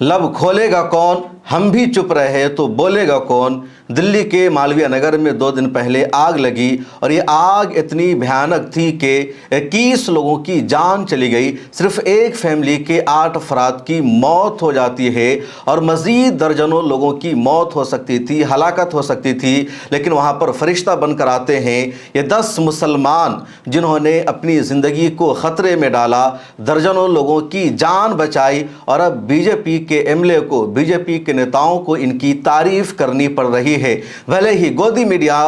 लब खोलेगा कौन, हम भी चुप रहे तो बोलेगा कौन। दिल्ली के मालवीय नगर में 2 दिन पहले आग लगी और ये आग इतनी भयानक थी कि 21 लोगों की जान चली गई। सिर्फ एक फैमिली के 8 अफराद की मौत हो जाती है और मज़ीद दर्जनों लोगों की मौत हो सकती थी, हलाकत हो सकती थी। लेकिन वहाँ पर फरिश्ता बनकर आते हैं ये 10 मुसलमान जिन्होंने अपनी ज़िंदगी को ख़तरे में डाला, दर्जनों लोगों की जान बचाई। और अब बीजेपी के एमएलए को, बीजेपी के नेताओं को इनकी तारीफ करनी पड़ रही है। भले ही गोदी मीडिया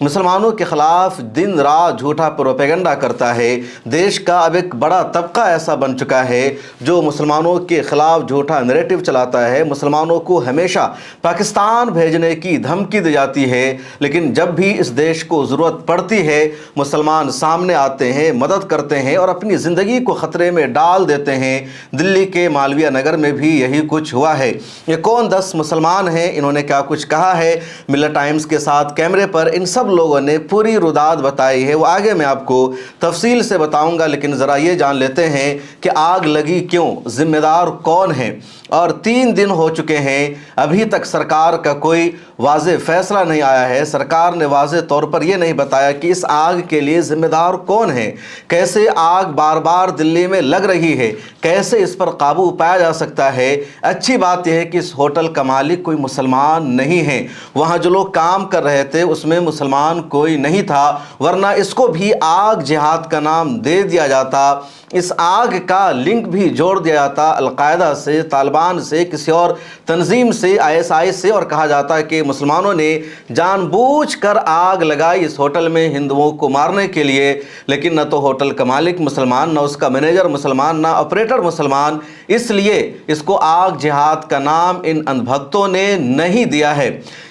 मुसलमानों के खिलाफ दिन रात झूठा प्रोपेगेंडा करता है, देश का अब एक बड़ा तबका ऐसा बन चुका है जो मुसलमानों के खिलाफ झूठा नैरेटिव चलाता है। मुसलमानों को हमेशा पाकिस्तान भेजने की धमकी दी जाती है, लेकिन जब भी इस देश को ज़रूरत पड़ती है मुसलमान सामने आते हैं, मदद करते हैं और अपनी ज़िंदगी को ख़तरे में डाल देते हैं। दिल्ली के मालवीय नगर में भी यही कुछ हुआ है। ये कौन 10 मुसलमान हैं, इन्होंने क्या कुछ कहा है, मिल्लत टाइम्स के साथ कैमरे पर इन सब लोगों ने पूरी रुदात बताई है। वो आगे मैं आपको तफसील से बताऊंगा, लेकिन ज़रा ये जान लेते हैं कि आग लगी क्यों, जिम्मेदार कौन है। और 3 दिन हो चुके हैं, अभी तक सरकार का कोई वाज़ेह फैसला नहीं आया है। सरकार ने वाज़ेह तौर पर यह नहीं बताया कि इस आग के लिए ज़िम्मेदार कौन है, कैसे आग बार बार दिल्ली में लग रही है, कैसे इस पर काबू पाया जा सकता है। अच्छी बात यह है कि इस होटल का मालिक कोई मुसलमान नहीं है, वहाँ जो लोग काम कर रहे थे उसमें मुसलमान कोई नहीं था, वरना इसको भी आग जिहाद का नाम दे दिया जाता। इस आग का लिंक भी जोड़ दिया जाता अलकायदा से, तालिबान से, किसी और तंजीम से, ISI से, और कहा जाता है कि मुसलमानों ने जानबूझकर आग लगाई इस होटल में हिंदुओं को मारने के लिए। लेकिन न तो होटल का मालिक मुसलमान, न उसका मैनेजर मुसलमान, न ऑपरेटर मुसलमान, इसलिए इसको आग जिहाद का नाम इन अंधभक्तों ने नहीं दिया है।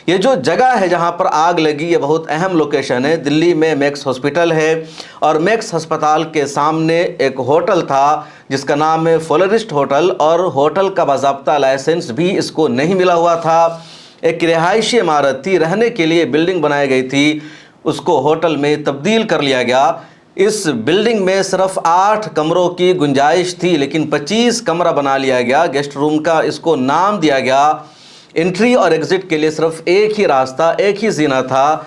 ये जो जगह है जहाँ पर आग लगी ये बहुत अहम लोकेशन है। दिल्ली में मैक्स हॉस्पिटल है और मैक्स अस्पताल के सामने एक होटल था जिसका नाम है फ्लोरिस्ट होटल, और होटल का बाज़ाब्ता लाइसेंस भी इसको नहीं मिला हुआ था। एक रिहायशी इमारत थी, रहने के लिए बिल्डिंग बनाई गई थी, उसको होटल में तब्दील कर लिया गया। इस बिल्डिंग में सिर्फ 8 कमरों की गुंजाइश थी, लेकिन 25 कमरा बना लिया गया, गेस्ट रूम का इसको नाम दिया गया। एंट्री और एग्ज़िट के लिए सिर्फ एक ही रास्ता, एक ही जीना था।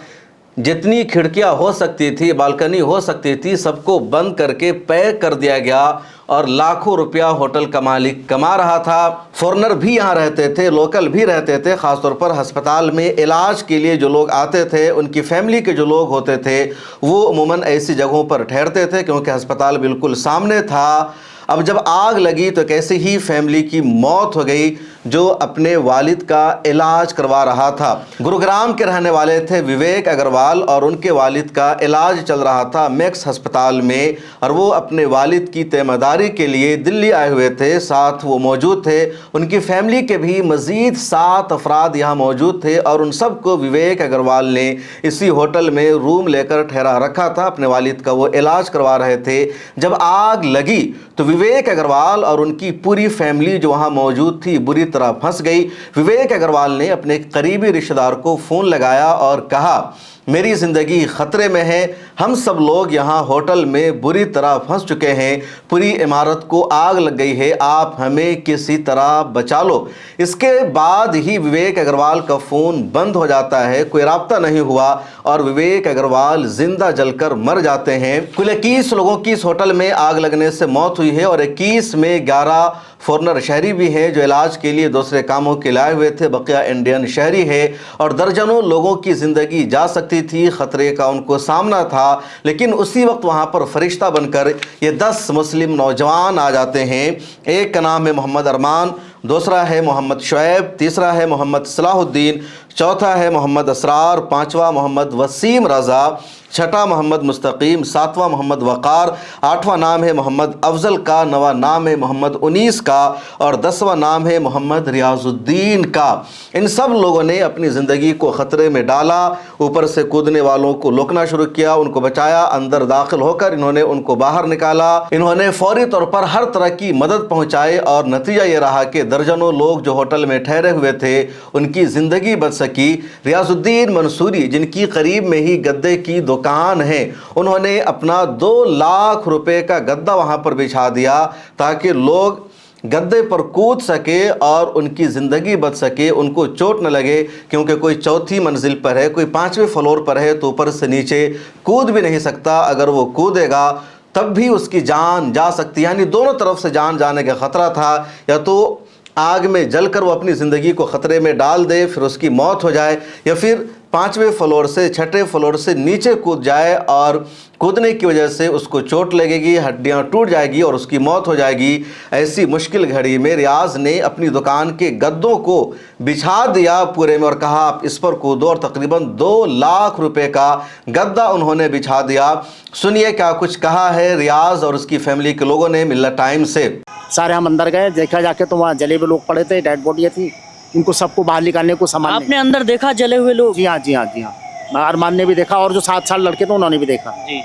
जितनी खिड़कियां हो सकती थी, बालकनी हो सकती थी, सबको बंद करके पैक कर दिया गया और लाखों रुपया होटल का मालिक कमा रहा था। फॉरेनर भी यहाँ रहते थे, लोकल भी रहते थे। ख़ासतौर पर अस्पताल में इलाज के लिए जो लोग आते थे, उनकी फैमिली के जो लोग होते थे वो अमूमन ऐसी जगहों पर ठहरते थे क्योंकि अस्पताल बिल्कुल सामने था। अब जब आग लगी तो कैसे ही फैमिली की मौत हो गई जो अपने वालिद का इलाज करवा रहा था। गुरुग्राम के रहने वाले थे विवेक अग्रवाल और उनके वालिद का इलाज चल रहा था मैक्स अस्पताल में, और वो अपने वालिद की तीमारदारी के लिए दिल्ली आए हुए थे। साथ वो मौजूद थे, उनकी फैमिली के भी मज़ीद 7 अफराद यहाँ मौजूद थे और उन सबको विवेक अग्रवाल ने इसी होटल में रूम लेकर ठहरा रखा था। अपने वालिद का वो इलाज करवा रहे थे। जब आग लगी तो विवेक अग्रवाल और उनकी पूरी फैमिली जो वहाँ मौजूद थी बुरी तरह फंस गई। विवेक अग्रवाल ने अपने करीबी रिश्तेदार को फ़ोन लगाया और कहा, मेरी ज़िंदगी ख़तरे में है, हम सब लोग यहाँ होटल में बुरी तरह फंस चुके हैं, पूरी इमारत को आग लग गई है, आप हमें किसी तरह बचा लो। इसके बाद ही विवेक अग्रवाल का फ़ोन बंद हो जाता है, कोई राब्ता नहीं हुआ और विवेक अग्रवाल जिंदा जलकर मर जाते हैं। कुल 21 लोगों की इस होटल में आग लगने से मौत हुई है और 21 में 11 फॉरेनर शहरी भी हैं जो इलाज के लिए दूसरे कामों के लाए हुए थे, बकिया इंडियन शहरी है। और दर्जनों लोगों की ज़िंदगी जा सकती थी, ख़तरे का उनको सामना था। लेकिन उसी वक्त वहाँ पर फरिश्ता बनकर ये 10 मुस्लिम नौजवान आ जाते हैं। एक का नाम है मोहम्मद अरमान, दूसरा है मोहम्मद शुएब, तीसरा है मोहम्मद सलाहुद्दीन, चौथा है मोहम्मद असरार, पाँचवा मोहम्मद वसीम रज़ा, छठा मोहम्मद मुस्तकीम, सातवां मोहम्मद वक़ार, आठवां नाम है मोहम्मद अफजल का, नवा नाम है मोहम्मद उनीस का और 10वां नाम है मोहम्मद रियाजुद्दीन का। इन सब लोगों ने अपनी ज़िंदगी को ख़तरे में डाला, ऊपर से कूदने वालों को रोकना शुरू किया, उनको बचाया, अंदर दाखिल होकर इन्होंने उनको बाहर निकाला। इन्होंने फौरी तौर पर हर तरह की मदद पहुँचाई और नतीजा ये रहा कि दर्जनों लोग जो होटल में ठहरे हुए थे उनकी ज़िंदगी बच सकी। रियाजुद्दीन मंसूरी जिनकी करीब में ही गद्दे की दुकान है, उन्होंने अपना 2 लाख रुपए का गद्दा वहां पर बिछा दिया ताकि लोग गद्दे पर कूद सके और उनकी ज़िंदगी बच सके, उनको चोट न लगे, क्योंकि कोई चौथी मंजिल पर है, कोई 5वें फ्लोर पर है तो ऊपर से नीचे कूद भी नहीं सकता। अगर वो कूदेगा तब भी उसकी जान जा सकती है, यानी दोनों तरफ से जान जाने का ख़तरा था। या तो आग में जलकर वो अपनी ज़िंदगी को ख़तरे में डाल दे, फिर उसकी मौत हो जाए, या फिर 5वें फ्लोर से 6ठे फ्लोर से नीचे कूद जाए और कूदने की वजह से उसको चोट लगेगी, हड्डियां टूट जाएगी और उसकी मौत हो जाएगी। ऐसी मुश्किल घड़ी में रियाज ने अपनी दुकान के गद्दों को बिछा दिया पूरे में और कहा आप इस पर कूदो, और तकरीबन 2 लाख रुपए का गद्दा उन्होंने बिछा दिया। सुनिए क्या कुछ कहा है रियाज और उसकी फैमिली के लोगों ने मिल्लत टाइम से। सारे हम अंदर गए, देखा जाके तो वहाँ जले हुए लोग पड़े थे, डेड बॉडी थी, इनको सबको बाहर निकालने को सामान आपने अंदर देखा जले हुए लोग? जी हाँ, जी हाँ, जी हाँ। अरमान ने भी देखा और जो 7 साल लड़के थे उन्होंने भी देखा जी।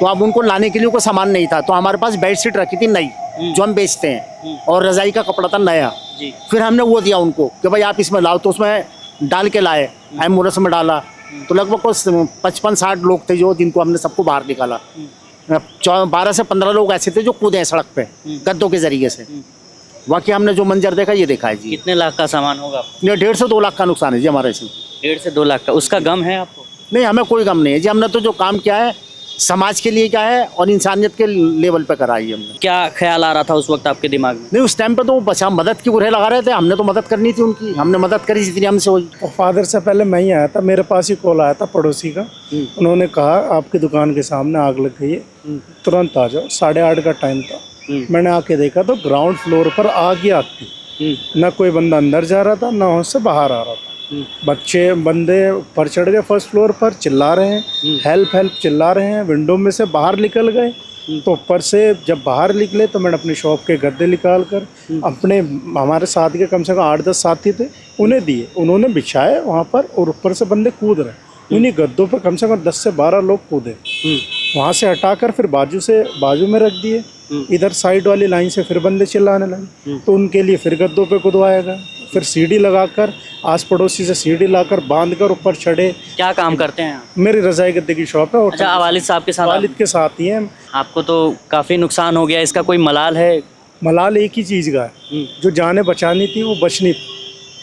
तो अब उनको लाने के लिए कोई सामान नहीं था, तो हमारे पास बेडशीट रखी थी नई जो हम बेचते हैं, और रजाई का कपड़ा था नया जी। फिर हमने वो दिया उनको कि भाई आप इसमें लाओ, तो उसमें डाल के लाए, एम्बुलेंस में डाला, तो लगभग कुछ 55-60 लोग थे जो जिनको हमने सबको बाहर निकाला। 12 से 15 लोग ऐसे थे जो कूदे हैं सड़क पे गद्दों के जरिए से। बाकी हमने जो मंजर देखा ये देखा है जी। कितने लाख का सामान होगा? ये 1.5 से 2 लाख का नुकसान है जी हमारे इसमें। 1.5 से 2 लाख का, उसका गम है आपको? नहीं, हमें कोई गम नहीं है जी। हमने तो जो काम किया है समाज के लिए क्या है और इंसानियत के लेवल पे करा है हमने। क्या ख्याल आ रहा था उस वक्त आपके दिमाग में? नहीं, उस टाइम पे तो बस हम मदद की गुरहे लगा रहे थे, हमने तो मदद करनी थी उनकी, हमने मदद करी जितनी हमसे हुई। और फादर से पहले मैं ही आया था, मेरे पास ही कॉल आया था पड़ोसी का। उन्होंने कहा आपकी दुकान के सामने आग लग गई है, तुरंत आ जाओ। 8:30 का टाइम था। मैंने आके देखा तो ग्राउंड फ्लोर पर आग ही आग थी, ना कोई बंदा अंदर जा रहा था ना उससे बाहर आ रहा था। बंदे ऊपर चढ़ गए, फर्स्ट फ्लोर पर चिल्ला रहे हैं, हेल्प हेल्प चिल्ला रहे हैं। विंडो में से बाहर निकल गए, तो ऊपर से जब बाहर निकले तो मैंने अपनी शॉप के गद्दे निकाल कर अपने, हमारे साथ के कम से कम 8-10 साथी थे, उन्हें दिए। उन्होंने बिछाए वहाँ पर, और ऊपर से बंदे कूद रहे। उन्हीं गद्दों पर कम से कम 10 से 12 लोग कूदे। वहाँ से हटाकर फिर बाजू में रख दिए। इधर साइड वाली लाइन से फिर बंदे चिल्लाने लगे, तो उनके लिए फिर गद्दों पे कूदवाया गया। फिर सीढ़ी लगाकर, आस पड़ोसी से सीढ़ी लाकर बांधकर ऊपर चढ़े। क्या काम करते हैं आप? मेरी रजाई गद्दे की शॉप है। अच्छा, वालिद साहब के साथ? वालिद के साथ ही हैं। आपको तो काफी नुकसान हो गया, इसका कोई मलाल है? मलाल एक ही चीज़ का है, जो जाने बचानी थी वो बचनी थी,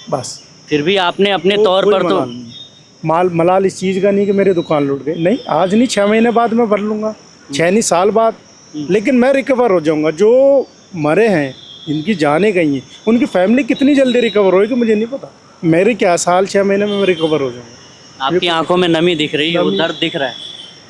बस। फिर भी आपने अपने तौर पर तो मलाल इस चीज़ का नहीं कि मेरी दुकान लूट गई। नहीं, आज नहीं, 6 महीने बाद मैं भर लूँगा, 6 नहीं साल बाद, लेकिन मैं रिकवर हो जाऊँगा। जो मरे हैं, इनकी जाने गई हैं, उनकी फैमिली कितनी जल्दी रिकवर होगी मुझे नहीं पता। मेरे क्या साल 6 महीने में मैं रिकवर हो जाऊँगा। आपकी आंखों में नमी दिख रही है, वो दर्द दिख रहा है।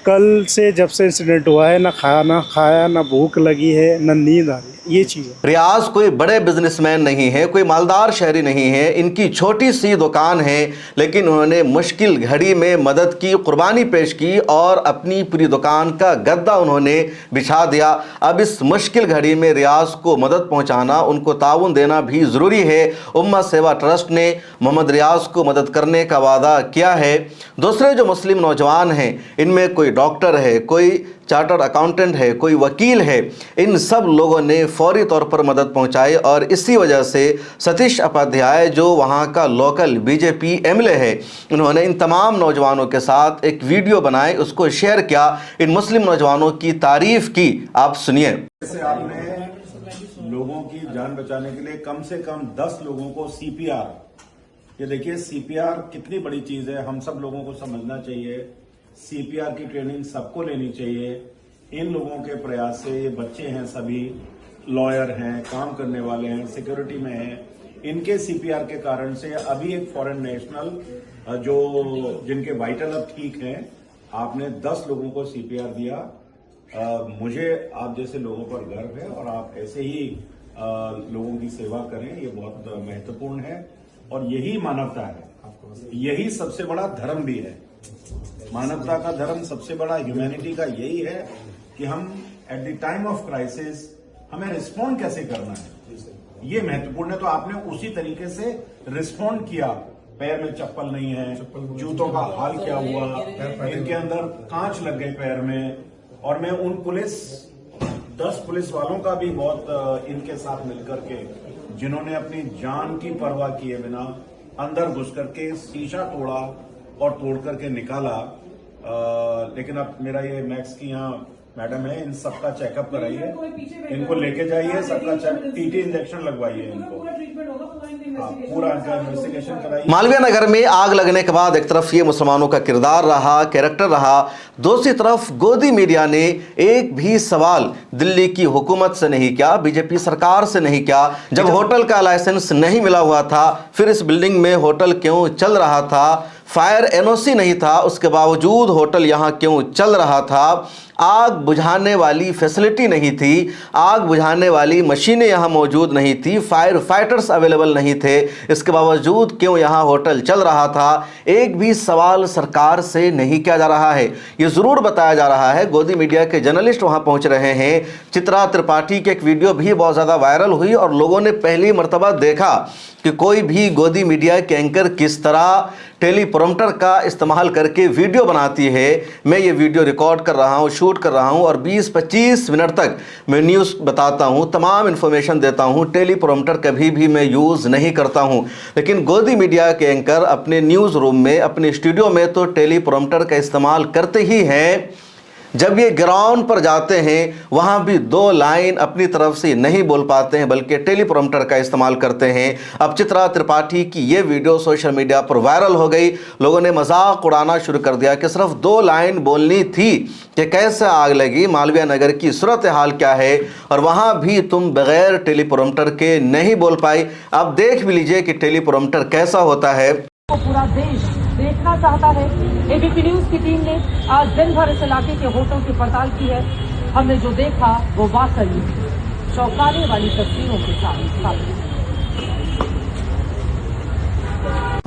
कल से जब से इंसिडेंट हुआ है, ना खाया, ना भूख लगी है, ना नींद आ रही है, ये चीज़ है। रियाज कोई बड़े बिजनेसमैन नहीं है, कोई मालदार शहरी नहीं है, इनकी छोटी सी दुकान है, लेकिन उन्होंने मुश्किल घड़ी में मदद की, कुर्बानी पेश की और अपनी पूरी दुकान का गद्दा उन्होंने बिछा दिया। अब इस मुश्किल घड़ी में रियाज को मदद पहुंचाना, उनको ताउन देना भी ज़रूरी है। उम्मा सेवा ट्रस्ट ने मोहम्मद रियाज को मदद करने का वादा किया है। दूसरे जो मुस्लिम नौजवान हैं, इनमें कोई डॉक्टर है, कोई चार्टर्ड अकाउंटेंट है, कोई वकील है, इन सब लोगों ने फौरी तौर पर मदद पहुंचाई। और इसी वजह से सतीश उपाध्याय जो वहां का लोकल बीजेपी एमएलए है, उन्होंने इन तमाम नौजवानों के साथ एक वीडियो बनाई, उसको शेयर किया, इन मुस्लिम नौजवानों की तारीफ की। आप सुनिए। जैसे आपने लोगों की जान बचाने के लिए कम से कम 10 लोगों को सीपीआर, ये देखिए सीपीआर कितनी बड़ी चीज है, हम सब लोगों को समझना चाहिए। सीपीआर की ट्रेनिंग सबको लेनी चाहिए। इन लोगों के प्रयास से, ये बच्चे हैं, सभी लॉयर हैं, काम करने वाले हैं, सिक्योरिटी में हैं, इनके सीपीआर के कारण से अभी एक फॉरेन नेशनल जो जिनके वाइटल अब ठीक हैं, आपने 10 लोगों को सीपीआर दिया। मुझे आप जैसे लोगों पर गर्व है और आप ऐसे ही लोगों की सेवा करें, ये बहुत महत्वपूर्ण है और यही मानवता है, यही सबसे बड़ा धर्म भी है। मानवता का धर्म, सबसे बड़ा ह्यूमैनिटी का यही है कि हम at the time of crisis हमें रिस्पॉन्ड कैसे करना है, ये महत्वपूर्ण है। तो आपने उसी तरीके से रिस्पॉन्ड किया। पैर में चप्पल नहीं है, जूतों का हाल क्या हुआ, इनके अंदर कांच लग गए पैर में। और मैं उन 10 पुलिस वालों का भी बहुत इनके साथ मिलकर के, जिन्होंने अपनी जान की परवाह किए बिना अंदर घुस करके शीशा तोड़ा और तोड़ करके निकाला। लेकिन अब मेरा ये मैक्स की यहाँ मैडम है, इन सबका चेकअप कराइए, इनको लेके जाइए, सबका टीटी इंजेक्शन लगवाइए इनको, हाँ, पूरा इनका इन्वेस्टिगेशन कराइए। मालवीय नगर में आग लगने के बाद एक तरफ ये मुसलमानों का किरदार रहा, कैरेक्टर रहा, दूसरी तरफ गोदी मीडिया ने एक भी सवाल दिल्ली की हुकूमत से नहीं किया, बीजेपी सरकार से नहीं किया। जब होटल का लाइसेंस नहीं मिला हुआ था, फिर इस बिल्डिंग में होटल क्यों चल रहा था, फायर एनओसी नहीं था, उसके बावजूद होटल यहाँ क्यों चल रहा था, आग बुझाने वाली फैसिलिटी नहीं थी, आग बुझाने वाली मशीनें यहाँ मौजूद नहीं थी, फायर फाइटर्स अवेलेबल नहीं थे, इसके बावजूद क्यों यहाँ होटल चल रहा था, एक भी सवाल सरकार से नहीं किया जा रहा है। ये ज़रूर बताया जा रहा है, गोदी मीडिया के जर्नलिस्ट वहाँ पहुँच रहे हैं। चित्रा त्रिपाठी की एक वीडियो भी बहुत ज़्यादा वायरल हुई और लोगों ने पहली मर्तबा देखा कि कोई भी गोदी मीडिया के एंकर किस तरह टेलीप्रॉम्प्टर का इस्तेमाल करके वीडियो बनाती है। मैं ये वीडियो रिकॉर्ड कर रहा हूँ, शूट कर रहा हूँ और 20-25 मिनट तक मैं न्यूज़ बताता हूँ, तमाम इन्फॉर्मेशन देता हूँ। टेलीप्रॉम्प्टर कभी भी मैं यूज़ नहीं करता हूँ, लेकिन गोदी मीडिया के एंकर अपने न्यूज़ रूम में, अपने स्टूडियो में तो टेलीप्रॉम्प्टर का इस्तेमाल करते ही हैं। जब ये ग्राउंड पर जाते हैं वहाँ भी 2 लाइन अपनी तरफ से नहीं बोल पाते हैं, बल्कि टेलीप्रॉम्प्टर का इस्तेमाल करते हैं। अब चित्रा त्रिपाठी की ये वीडियो सोशल मीडिया पर वायरल हो गई। लोगों ने मजाक उड़ाना शुरू कर दिया कि सिर्फ 2 लाइन बोलनी थी कि कैसे आग लगी, मालवीय नगर की सूरत हाल क्या है, और वहाँ भी तुम बगैर टेलीप्रॉम्प्टर के नहीं बोल पाई। अब देख भी लीजिए कि टेलीप्रॉम्प्टर कैसा होता है। पूरा देश देखना चाहता है। एबीपी न्यूज की टीम ने आज दिन भर इस इलाके के होटल की पड़ताल की है। हमने जो देखा वो वाकई चौंकाने वाली तस्वीरों के साथ।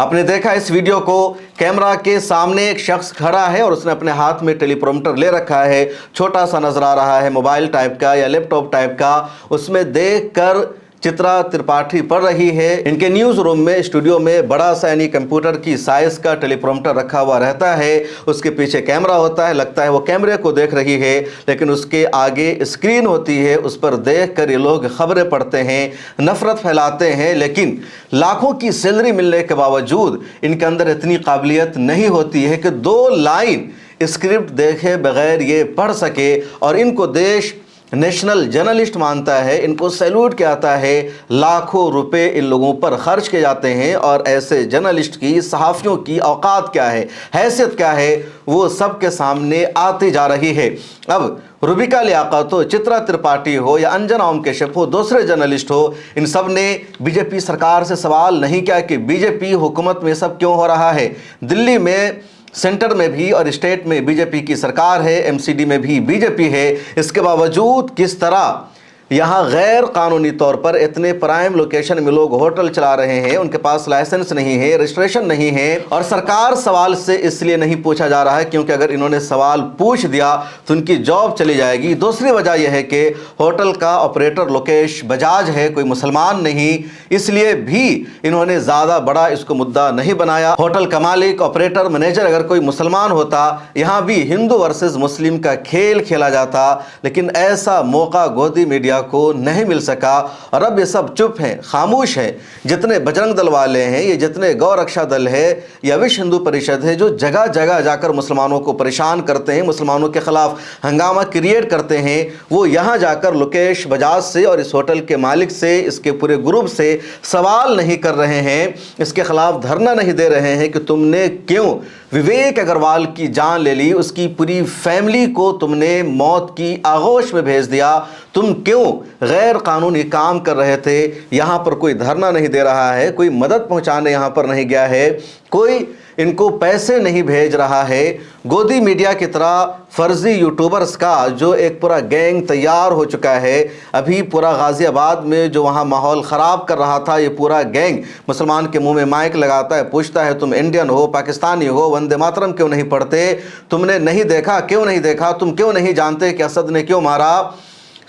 आपने देखा इस वीडियो को, कैमरा के सामने एक शख्स खड़ा है और उसने अपने हाथ में टेलीप्रॉम्प्टर ले रखा है, छोटा सा नजर आ रहा है, मोबाइल टाइप का या लैपटॉप टाइप का। उसमें देखकर चित्रा त्रिपाठी पढ़ रही है। इनके न्यूज़ रूम में, स्टूडियो में बड़ा सा यानी कंप्यूटर की साइज का टेलीप्रॉम्प्टर रखा हुआ रहता है। उसके पीछे कैमरा होता है, लगता है वो कैमरे को देख रही है, लेकिन उसके आगे स्क्रीन होती है, उस पर देख कर ये लोग खबरें पढ़ते हैं, नफरत फैलाते हैं। लेकिन लाखों की सैलरी मिलने के बावजूद इनके अंदर इतनी काबिलियत नहीं होती है कि 2 लाइन स्क्रिप्ट देखे बगैर ये पढ़ सके, और इनको देश नेशनल जर्नलिस्ट मानता है, इनको सैल्यूट किया जाता है। लाखों रुपए इन लोगों पर खर्च किए जाते हैं, और ऐसे जर्नलिस्ट की, सहाफ़ियों की औकात क्या है, हैसियत क्या है, वो सबके सामने आती जा रही है। अब रुबिका लियाकत हो, चित्रा त्रिपाठी हो या अंजना ओम कश्यप हो, दूसरे जर्नलिस्ट हो, इन सब ने बीजेपी सरकार से सवाल नहीं किया कि बीजेपी हुकूमत में सब क्यों हो रहा है। दिल्ली में, सेंटर में भी और स्टेट में बीजेपी की सरकार है, एमसीडी में भी बीजेपी है, इसके बावजूद किस तरह यहाँ गैर कानूनी तौर पर इतने प्राइम लोकेशन में लोग होटल चला रहे हैं, उनके पास लाइसेंस नहीं है, रजिस्ट्रेशन नहीं है, और सरकार सवाल से इसलिए नहीं पूछा जा रहा है क्योंकि अगर इन्होंने सवाल पूछ दिया तो उनकी जॉब चली जाएगी। दूसरी वजह यह है कि होटल का ऑपरेटर लोकेश बजाज है, कोई मुसलमान नहीं, इसलिए भी इन्होंने ज़्यादा बड़ा इसको मुद्दा नहीं बनाया। होटल का मालिक, ऑपरेटर, मैनेजर अगर कोई मुसलमान होता, यहाँ भी हिंदू वर्सेस मुस्लिम का खेल खेला जाता, लेकिन ऐसा मौका गोदी मीडिया को नहीं मिल सका। और अब ये सब चुप हैं, खामोश हैं। जितने बजरंग दल वाले हैं, ये जितने गौ रक्षा दल है या विश्व हिंदू परिषद है, जो जगह जगह जाकर मुसलमानों को परेशान करते हैं, मुसलमानों के खिलाफ हंगामा क्रिएट करते हैं, वो यहाँ जाकर लोकेश बजाज से और इस होटल के मालिक से, इसके पूरे ग्रुप से सवाल नहीं कर रहे हैं, इसके खिलाफ धरना नहीं दे रहे हैं कि तुमने क्यों विवेक अग्रवाल की जान ले ली, उसकी पूरी फैमिली को तुमने मौत की आगोश में भेज दिया, तुम क्यों गैर कानूनी काम कर रहे थे। यहाँ पर कोई धरना नहीं दे रहा है, कोई मदद पहुँचाने यहाँ पर नहीं गया है, कोई इनको पैसे नहीं भेज रहा है। गोदी मीडिया की तरह फर्जी यूट्यूबर्स का जो एक पूरा गैंग तैयार हो चुका है, अभी पूरा गाज़ियाबाद में जो वहाँ माहौल ख़राब कर रहा था, ये पूरा गैंग मुसलमान के मुंह में माइक लगाता है, पूछता है तुम इंडियन हो, पाकिस्तानी हो, वंदे मातरम क्यों नहीं पढ़ते, तुमने नहीं देखा, क्यों नहीं देखा, तुम क्यों नहीं जानते कि असद ने क्यों मारा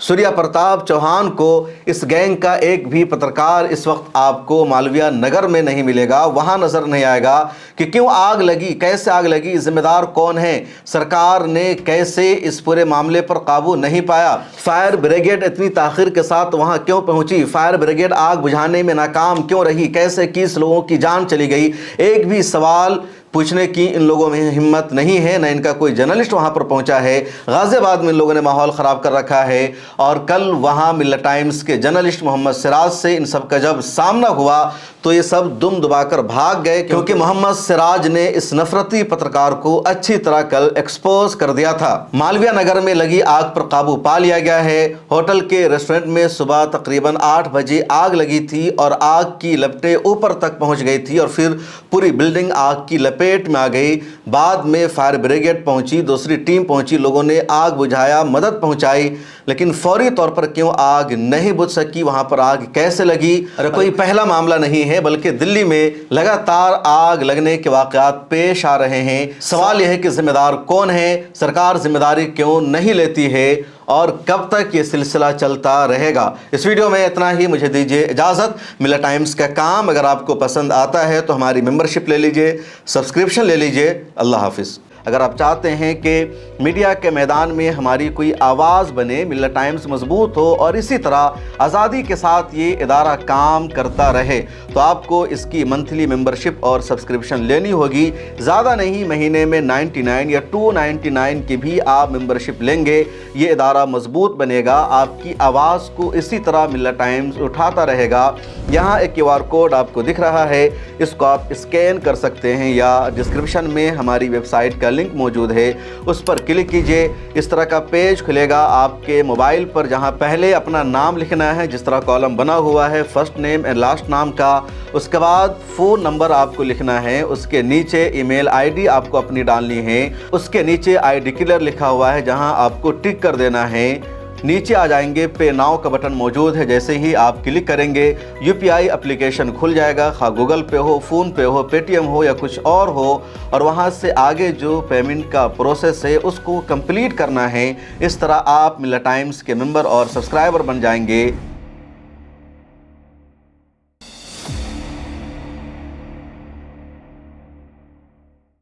सूर्या प्रताप चौहान को। इस गैंग का एक भी पत्रकार इस वक्त आपको मालवीय नगर में नहीं मिलेगा, वहाँ नज़र नहीं आएगा कि क्यों आग लगी, कैसे आग लगी, जिम्मेदार कौन है, सरकार ने कैसे इस पूरे मामले पर काबू नहीं पाया, फायर ब्रिगेड इतनी ताख़ीर के साथ वहाँ क्यों पहुँची, फायर ब्रिगेड आग बुझाने में नाकाम क्यों रही, कैसे 21 लोगों की जान चली गई। एक भी सवाल पूछने की इन लोगों में हिम्मत नहीं है, न इनका कोई जर्नलिस्ट वहां पर पहुंचा है। गाजियाबाद में इन लोगों ने माहौल ख़राब कर रखा है और कल वहां मिल्लत टाइम्स के जर्नलिस्ट मोहम्मद सिराज से इन सब का जब सामना हुआ तो ये सब दुम दबाकर भाग गए, क्योंकि मोहम्मद सिराज ने इस नफरती पत्रकार को अच्छी तरह कल एक्सपोज कर दिया था। मालवीय नगर में लगी आग पर काबू पा लिया गया है। होटल के रेस्टोरेंट में सुबह तकरीबन 8 बजे आग लगी थी और आग की लपटें ऊपर तक पहुंच गई थी और फिर पूरी बिल्डिंग आग की लपेट में आ गई। बाद में फायर ब्रिगेड पहुंची, दूसरी टीम पहुंची, लोगों ने आग बुझाया, मदद पहुंचाई, लेकिन फौरी तौर पर क्यों आग नहीं बुझ सकी, वहां पर आग कैसे लगी? अरे कोई पहला मामला नहीं है, बल्कि दिल्ली में लगातार आग लगने के वाकयात पेश आ रहे हैं। सवाल यह है कि जिम्मेदार कौन है, सरकार जिम्मेदारी क्यों नहीं लेती है और कब तक ये सिलसिला चलता रहेगा? इस वीडियो में इतना ही, मुझे दीजिए इजाज़त। मिल्लत टाइम्स का काम अगर आपको पसंद आता है तो हमारी मेंबरशिप ले लीजिए, सब्सक्रिप्शन ले लीजिए। अल्लाह हाफिज़। अगर आप चाहते हैं कि मीडिया के मैदान में हमारी कोई आवाज़ बने, मिल्लत टाइम्स मजबूत हो और इसी तरह आज़ादी के साथ ये इदारा काम करता रहे, तो आपको इसकी मंथली मेंबरशिप और सब्सक्रिप्शन लेनी होगी। ज़्यादा नहीं, महीने में 99 या 299 की भी आप मेंबरशिप लेंगे, ये इदारा मजबूत बनेगा। आपकी आवाज़ को इसी तरह मिल्लत टाइम्स उठाता रहेगा। यहाँ एक QR कोड आपको दिख रहा है, इसको आप स्कैन कर सकते हैं या डिस्क्रिप्शन में हमारी वेबसाइट का लिंक मौजूद है, उस पर क्लिक कीजिए। इस तरह का पेज खुलेगा आपके मोबाइल पर, जहां पहले अपना नाम लिखना है, जिस तरह कॉलम बना हुआ है फर्स्ट नेम एंड लास्ट नाम का। उसके बाद फ़ोन नंबर आपको लिखना है, उसके नीचे ईमेल ID आपको अपनी डालनी है, उसके नीचे आई डिक्लेयर लिखा हुआ है जहां आपको टिक कर देना है। नीचे आ जाएंगे, पे नाउ का बटन मौजूद है, जैसे ही आप क्लिक करेंगे UPI एप्लीकेशन खुल जाएगा, खा गूगल पे हो, फ़ोन पे हो, पेटीएम हो या कुछ और हो, और वहां से आगे जो पेमेंट का प्रोसेस है उसको कंप्लीट करना है। इस तरह आप मिल्लत टाइम्स के मेंबर और सब्सक्राइबर बन जाएंगे।